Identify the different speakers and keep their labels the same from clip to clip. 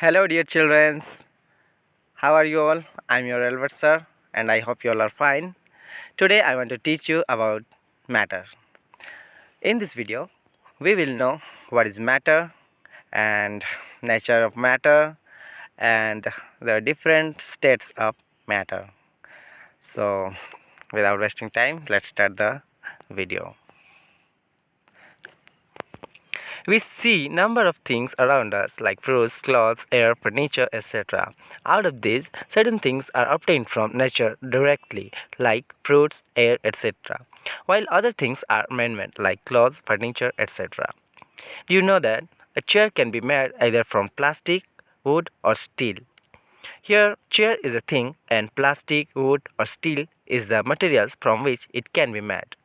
Speaker 1: Hello, dear children. How are you all? I'm your Albert sir, and I hope you all are fine. Today, I want to teach you about matter. In this video, we will know what is matter and nature of matter and the different states of matter. So, without wasting time, let's start the video. We see number of things around us like fruits, clothes, air, furniture, etc. Out of these, certain things are obtained from nature directly like fruits, air, etc. While other things are man-made like clothes, furniture, etc. Do you know that a chair can be made either from plastic, wood or steel? Here, chair is a thing and plastic, wood or steel is the materials from which it can be made.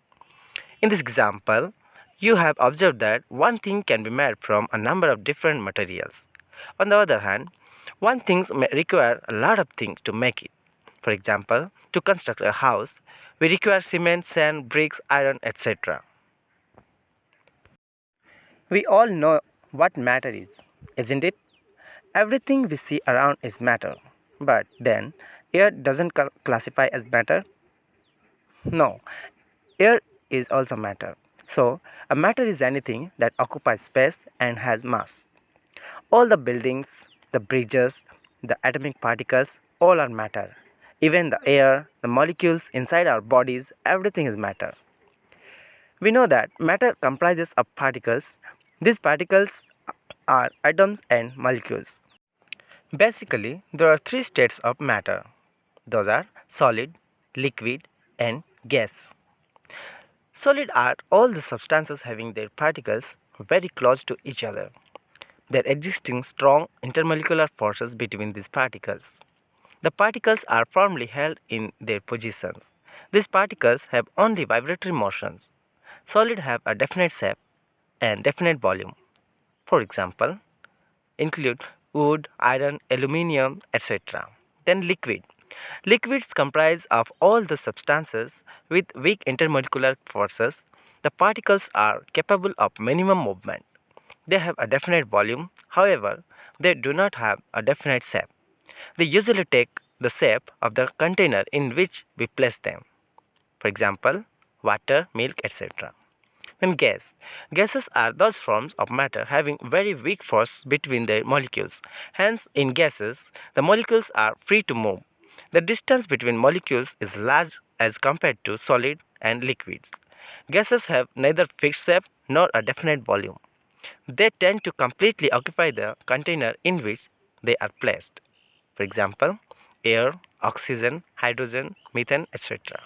Speaker 1: In this example, you have observed that one thing can be made from a number of different materials. On the other hand, one thing may require a lot of things to make it. For example, to construct a house, we require cement, sand, bricks, iron, etc. We all know what matter is, isn't it? Everything we see around is matter. But then, air doesn't classify as matter? No, air is also matter. So, a matter is anything that occupies space and has mass. All the buildings, the bridges, the atomic particles, all are matter. Even the air, the molecules inside our bodies, everything is matter. We know that matter comprises of particles. These particles are atoms and molecules. Basically, there are three states of matter. Those are solid, liquid, and gas. Solid are all the substances having their particles very close to each other. There existing strong intermolecular forces between these particles. The particles are firmly held in their positions. These particles have only vibratory motions. Solid have a definite shape and definite volume. For example, include wood, iron, aluminium, etc. Then liquid. Liquids comprise of all the substances with weak intermolecular forces. The particles are capable of minimum movement. They have a definite volume, however, they do not have a definite shape. They usually take the shape of the container in which we place them. For example, water, milk, etc. Then gas. Gases are those forms of matter having very weak force between their molecules. Hence, in gases, the molecules are free to move. The distance between molecules is large as compared to solid and liquids. Gases have neither fixed shape nor a definite volume. They tend to completely occupy the container in which they are placed. For example, air, oxygen, hydrogen, methane, etc.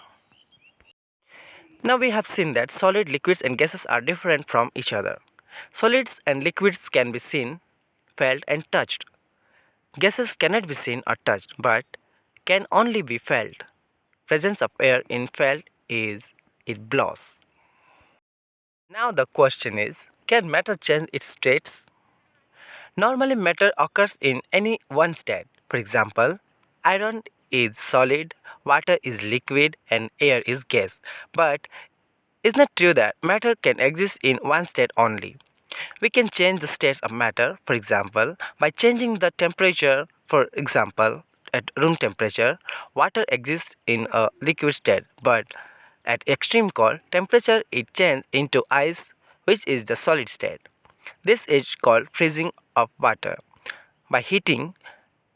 Speaker 1: Now we have seen that solid, liquids and gases are different from each other. Solids and liquids can be seen, felt and touched. Gases cannot be seen or touched but can only be felt. Presence of air in felt is it blows. Now the question is, can matter change its states? Normally matter occurs in any one state. For example, iron is solid, water is liquid and air is gas. But isn't it true that matter can exist in one state only? We can change the states of matter, for example, by changing the temperature. For example, at room temperature, water exists in a liquid state, but at extreme cold temperature it changes into ice, which is the solid state. This is called freezing of water. By heating,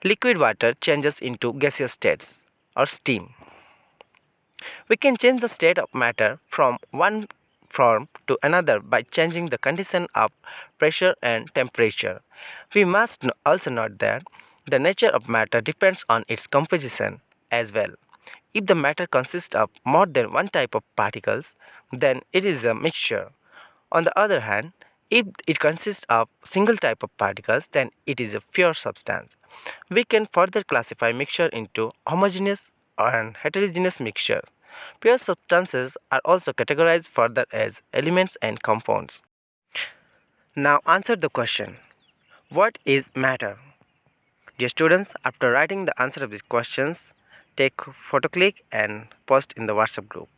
Speaker 1: liquid water changes into gaseous states or steam. We can change the state of matter from one form to another by changing the condition of pressure and temperature. We must also note that the nature of matter depends on its composition as well. If the matter consists of more than one type of particles, then it is a mixture. On the other hand, if it consists of single type of particles, then it is a pure substance. We can further classify mixture into homogeneous and heterogeneous mixture. Pure substances are also categorized further as elements and compounds. Now answer the question, what is matter? Dear students, after writing the answer of these questions, take photo click and post in the WhatsApp group.